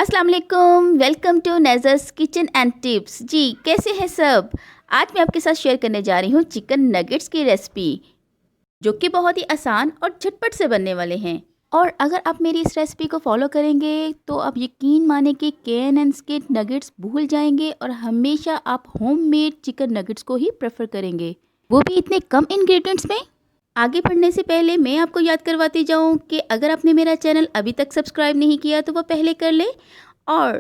अस्सलाम वालेकुम, welcome to Nezar's kitchen and tips. जी कैसे हैं सब। आज मैं आपके साथ शेयर करने जा रही हूँ चिकन नगेट्स की रेसिपी, जो कि बहुत ही आसान और झटपट से बनने वाले हैं। और अगर आप मेरी इस रेसिपी को फॉलो करेंगे तो आप यकीन माने कि कैन एंड के नगेट्स भूल जाएंगे और हमेशा आप होममेड चिकन नगेट्स को ही प्रेफर करेंगे, वो भी इतने कम इंग्रेडिएंट्स में। आगे बढ़ने से पहले मैं आपको याद करवाती जाऊं कि अगर आपने मेरा चैनल अभी तक सब्सक्राइब नहीं किया तो वो पहले कर ले और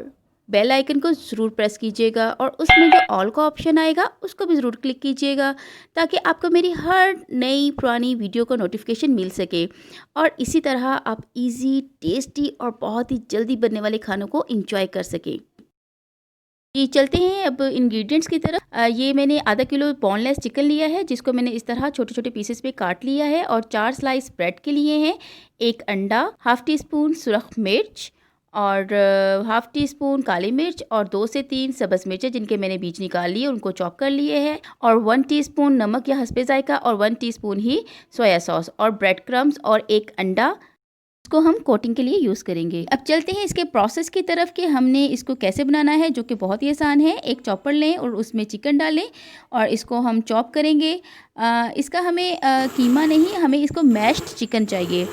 बेल आइकन को ज़रूर प्रेस कीजिएगा और उसमें जो ऑल का ऑप्शन आएगा उसको भी ज़रूर क्लिक कीजिएगा, ताकि आपको मेरी हर नई पुरानी वीडियो का नोटिफिकेशन मिल सके और इसी तरह आप इजी, टेस्टी और बहुत ही जल्दी बनने वाले खानों को एंजॉय कर सकें। ये चलते हैं अब इंग्रेडिएंट्स की तरफ। ये मैंने आधा किलो बोनलेस चिकन लिया है, जिसको मैंने इस तरह छोटे छोटे पीसेस पे काट लिया है, और 4 स्लाइस ब्रेड के लिए हैं, एक अंडा, हाफ़ टी स्पून सुरख मिर्च और हाफ़ टी स्पून काली मिर्च और 2 से 3 सब्ज़ मिर्चें जिनके मैंने बीज निकाल लिए, उनको चॉप कर लिए हैं, और 1 टीस्पून नमक या हस्बे ज़ायक़ा और 1 टीस्पून ही सोया सॉस और ब्रेड क्रम्स और एक अंडा, इसको हम कोटिंग के लिए यूज़ करेंगे। अब चलते हैं इसके प्रोसेस की तरफ कि हमने इसको कैसे बनाना है, जो कि बहुत ही आसान है। एक चॉपर लें और उसमें चिकन डालें और इसको हम चॉप करेंगे। इसका हमें कीमा नहीं, हमें इसको मैश्ड चिकन चाहिए।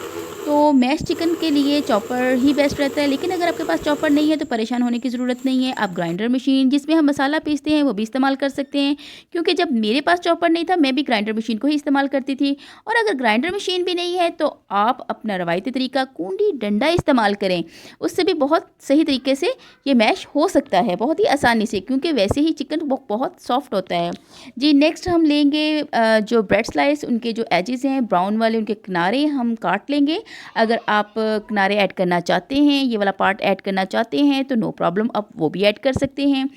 तो मैश चिकन के लिए चॉपर ही बेस्ट रहता है, लेकिन अगर आपके पास चॉपर नहीं है तो परेशान होने की ज़रूरत नहीं है। आप ग्राइंडर मशीन जिसमें हम मसाला पीसते हैं वो भी इस्तेमाल कर सकते हैं, क्योंकि जब मेरे पास चॉपर नहीं था मैं भी ग्राइंडर मशीन को ही इस्तेमाल करती थी। और अगर ग्राइंडर मशीन भी नहीं है तो आप अपना रवायती तरीका कूंडी डंडा इस्तेमाल करें, उससे भी बहुत सही तरीके से ये मैश हो सकता है, बहुत ही आसानी से, क्योंकि वैसे ही चिकन बहुत सॉफ्ट होता है। जी नेक्स्ट हम लेंगे जो ब्रेड स्लाइस, उनके जो एजेस हैं ब्राउन वाले, उनके किनारे हम काट लेंगे। अगर आप किनारे ऐड करना चाहते हैं, ये वाला पार्ट ऐड करना चाहते हैं तो नो प्रॉब्लम, आप वो भी ऐड कर सकते हैं।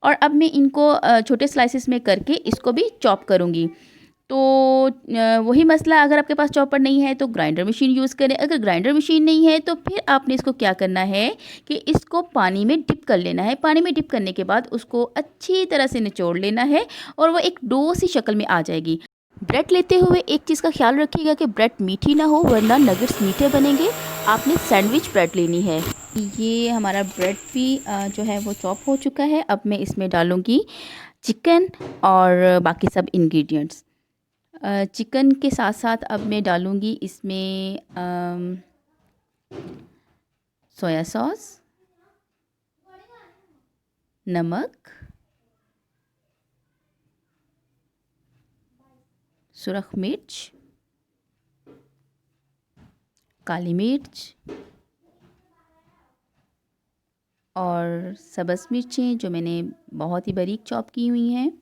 और अब मैं इनको छोटे स्लाइसेस में करके इसको भी चॉप करूँगी। तो वही मसला, अगर आपके पास चॉपर नहीं है तो ग्राइंडर मशीन यूज़ करें। अगर ग्राइंडर मशीन नहीं है तो फिर आपने इसको क्या करना है कि इसको पानी में डिप कर लेना है। पानी में डिप करने के बाद उसको अच्छी तरह से निचोड़ लेना है और वो एक डो सी शक्ल में आ जाएगी। ब्रेड लेते हुए एक चीज़ का ख्याल रखिएगा कि ब्रेड मीठी ना हो, वरना नगेट्स मीठे बनेंगे। आपने सैंडविच ब्रेड लेनी है। ये हमारा ब्रेड भी जो है वो चॉप हो चुका है। अब मैं इसमें डालूँगी चिकन और बाकी सब इंग्रेडिएंट्स। चिकन के साथ साथ अब मैं डालूँगी इसमें सोया सॉस, नमक, सुरख मिर्च, काली मिर्च और सब्ज़ मिर्चें जो मैंने बहुत ही बारीक चॉप की हुई हैं,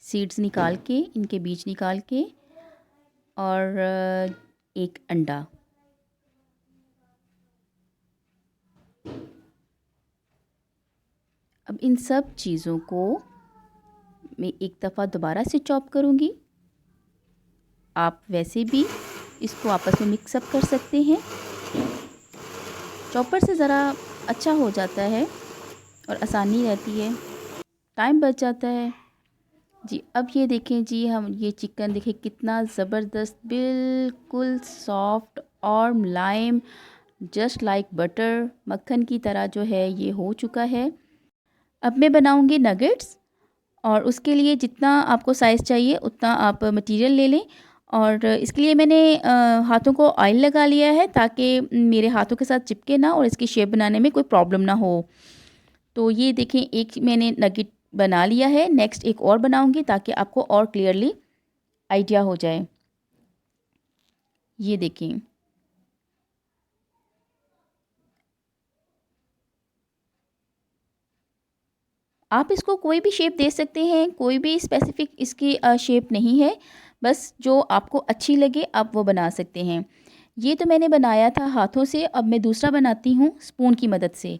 सीड्स निकाल के, इनके बीज निकाल के, और एक अंडा। अब इन सब चीज़ों को मैं एक दफ़ा दोबारा से चॉप करूँगी। आप वैसे भी इसको आपस में मिक्सअप कर सकते हैं, चॉपर से ज़रा अच्छा हो जाता है और आसानी रहती है, टाइम बच जाता है। जी अब ये देखें जी, हम ये चिकन देखें कितना ज़बरदस्त, बिल्कुल सॉफ्ट और मुलायम, जस्ट लाइक बटर, मक्खन की तरह जो है ये हो चुका है। अब मैं बनाऊंगी नगेट्स, और उसके लिए जितना आपको साइज़ चाहिए उतना आप मटेरियल ले लें। और इसके लिए मैंने हाथों को ऑयल लगा लिया है, ताकि मेरे हाथों के साथ चिपके ना और इसकी शेप बनाने में कोई प्रॉब्लम ना हो। तो ये देखें, एक मैंने नगेट बना लिया है। नेक्स्ट एक और बनाऊंगी ताकि आपको और क्लियरली आइडिया हो जाए। ये देखें, आप इसको कोई भी शेप दे सकते हैं, कोई भी स्पेसिफिक इसकी शेप नहीं है, बस जो आपको अच्छी लगे आप वो बना सकते हैं। ये तो मैंने बनाया था हाथों से, अब मैं दूसरा बनाती हूँ स्पून की मदद से।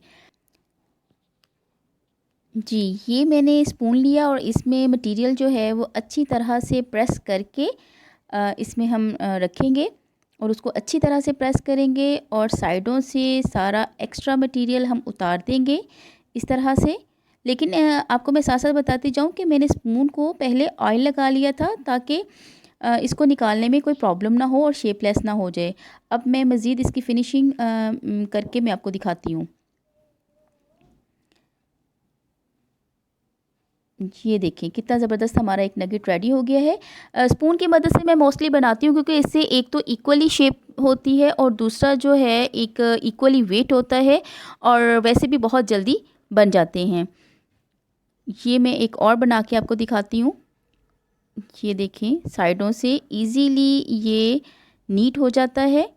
जी ये मैंने स्पून लिया और इसमें मटेरियल जो है वो अच्छी तरह से प्रेस करके इसमें हम रखेंगे और उसको अच्छी तरह से प्रेस करेंगे, और साइडों से सारा एक्स्ट्रा मटेरियल हम उतार देंगे इस तरह से। लेकिन आपको मैं साथ साथ बताती जाऊँ कि मैंने स्पून को पहले ऑयल लगा लिया था, ताकि इसको निकालने में कोई प्रॉब्लम ना हो और शेपलेस ना हो जाए। अब मैं मज़ीद इसकी फ़िनिशिंग करके मैं आपको दिखाती हूँ। ये देखिए कितना ज़बरदस्त हमारा एक नगेट रेडी हो गया है। स्पून की मदद से मैं मोस्टली बनाती हूँ क्योंकि इससे एक तो इक्वली शेप होती है और दूसरा जो है एक इक्वली वेट होता है और वैसे भी बहुत जल्दी बन जाते हैं। ये मैं एक और बना के आपको दिखाती हूँ। ये देखें साइडों से इजीली ये नीट हो जाता है।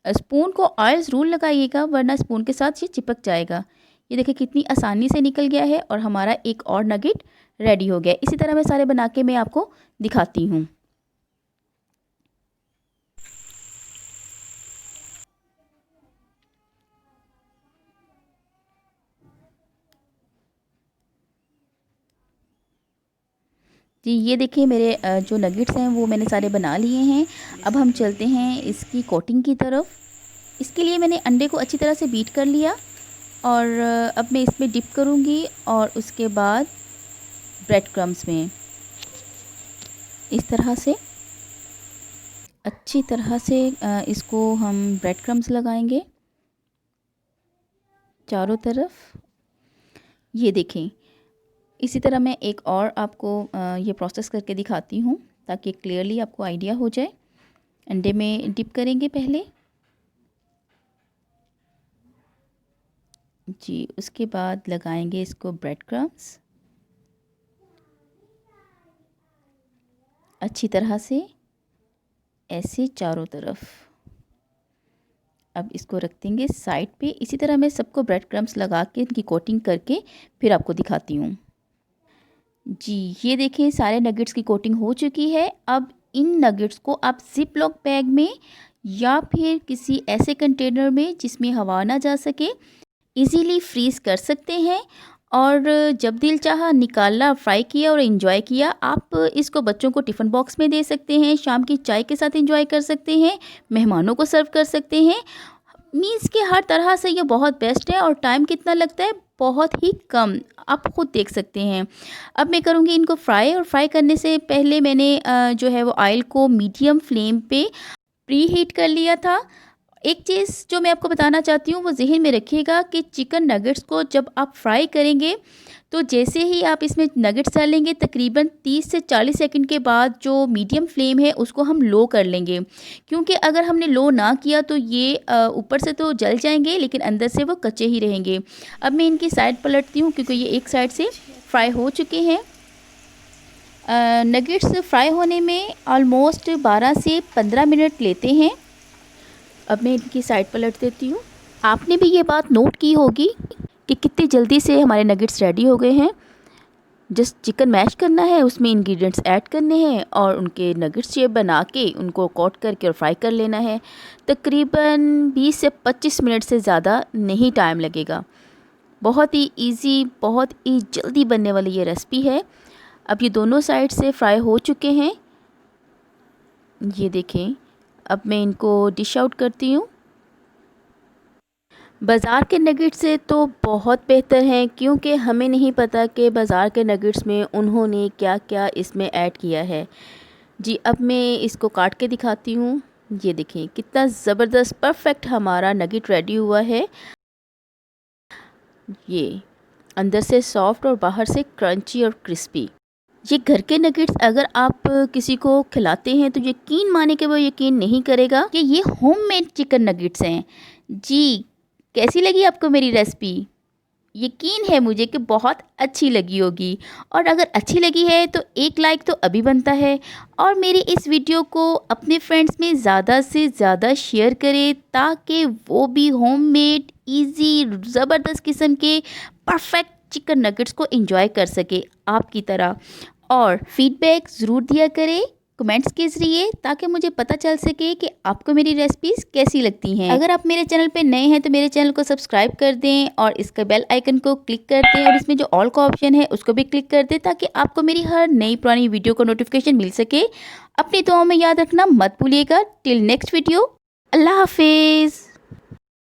स्पून को ऑयल ज़रूर लगाइएगा वरना स्पून के साथ ये चिपक जाएगा। ये देखिए कितनी आसानी से निकल गया है और हमारा एक और नगेट रेडी हो गया। इसी तरह मैं सारे बना के मैं आपको दिखाती हूँ। जी ये देखिए मेरे जो नगेट्स हैं वो मैंने सारे बना लिए हैं। अब हम चलते हैं इसकी कोटिंग की तरफ। इसके लिए मैंने अंडे को अच्छी तरह से बीट कर लिया और अब मैं इसमें डिप करूँगी और उसके बाद ब्रेड क्रम्स में इस तरह से अच्छी तरह से इसको हम ब्रेड क्रम्स लगाएंगे चारों तरफ। ये देखें इसी तरह मैं एक और आपको ये प्रोसेस करके दिखाती हूँ ताकि क्लियरली आपको आइडिया हो जाए। अंडे में डिप करेंगे पहले जी, उसके बाद लगाएंगे इसको ब्रेड क्रम्स अच्छी तरह से ऐसे चारों तरफ। अब इसको रख देंगे साइड पे। इसी तरह मैं सबको ब्रेड क्रम्स लगा के इनकी कोटिंग करके फिर आपको दिखाती हूँ। जी ये देखें सारे नगेट्स की कोटिंग हो चुकी है। अब इन नगेट्स को आप जिप लॉक बैग में या फिर किसी ऐसे कंटेनर में जिसमें हवा ना जा सके इजीली फ्रीज़ कर सकते हैं और जब दिल चाहा निकाला, फ्राई किया और एंजॉय किया। आप इसको बच्चों को टिफ़िन बॉक्स में दे सकते हैं, शाम की चाय के साथ एंजॉय कर सकते हैं, मेहमानों को सर्व कर सकते हैं। मीन्स के हर तरह से ये बहुत बेस्ट है। और टाइम कितना लगता है, बहुत ही कम, आप खुद देख सकते हैं। अब मैं करूँगी इनको फ्राई और फ्राई करने से पहले मैंने जो है वो ऑयल को मीडियम फ्लेम पे प्री हीट कर लिया था। एक चीज़ जो मैं आपको बताना चाहती हूँ वो ज़हन में रखिएगा कि चिकन नगेट्स को जब आप फ्राई करेंगे तो जैसे ही आप इसमें नगेट्स डालेंगे तकरीबन 30 से 40 सेकंड के बाद जो मीडियम फ्लेम है उसको हम लो कर लेंगे, क्योंकि अगर हमने लो ना किया तो ये ऊपर से तो जल जाएंगे लेकिन अंदर से वो कच्चे ही रहेंगे। अब मैं इनकी साइड पलटती हूँ क्योंकि ये एक साइड से फ्राई हो चुके हैं। नगेट्स फ्राई होने में ऑलमोस्ट 12 से 15 मिनट लेते हैं। अब मैं इनकी साइड पलट देती हूँ। आपने भी ये बात नोट की होगी कि कितनी जल्दी से हमारे नगेट्स रेडी हो गए हैं। जस्ट चिकन मैश करना है, उसमें इंग्रेडिएंट्स ऐड करने हैं और उनके नगेट्स शेप बना के उनको कोट करके और फ्राई कर लेना है। तकरीबन 20 से 25 मिनट से ज़्यादा नहीं टाइम लगेगा। बहुत ही इजी, बहुत ही जल्दी बनने वाली ये रेसिपी है। अब ये दोनों साइड से फ्राई हो चुके हैं, ये देखें। अब मैं इनको डिश आउट करती हूँ। बाज़ार के नगेट्स से तो बहुत बेहतर हैं क्योंकि हमें नहीं पता कि बाज़ार के नगेट्स में उन्होंने क्या क्या इसमें ऐड किया है। जी अब मैं इसको काट के दिखाती हूँ। ये देखें कितना ज़बरदस्त परफेक्ट हमारा नगेट रेडी हुआ है। ये अंदर से सॉफ्ट और बाहर से क्रंची और क्रिस्पी। ये घर के नगेट्स अगर आप किसी को खिलाते हैं तो यकीन माने कि वो यकीन नहीं करेगा कि ये होममेड चिकन नगेट्स हैं। जी कैसी लगी आपको मेरी रेसिपी? यकीन है मुझे कि बहुत अच्छी लगी होगी। और अगर अच्छी लगी है तो एक लाइक तो अभी बनता है और मेरी इस वीडियो को अपने फ्रेंड्स में ज़्यादा से ज़्यादा शेयर करें ताकि वो भी होममेड इजी ज़बरदस्त किस्म के परफेक्ट चिकन नगेट्स को एंजॉय कर सके आपकी तरह। और फीडबैक ज़रूर दिया करें कमेंट्स के ज़रिए ताकि मुझे पता चल सके कि आपको मेरी रेसिपीज़ कैसी लगती हैं। अगर आप मेरे चैनल पे नए हैं तो मेरे चैनल को सब्सक्राइब कर दें और इसका बेल आइकन को क्लिक कर दें और इसमें जो ऑल का ऑप्शन है उसको भी क्लिक कर दें ताकि आपको मेरी हर नई पुरानी वीडियो को नोटिफिकेशन मिल सके। अपनी दुआओं में याद रखना मत भूलिएगा। टिल नेक्स्ट वीडियो, अल्लाह हाफिज़।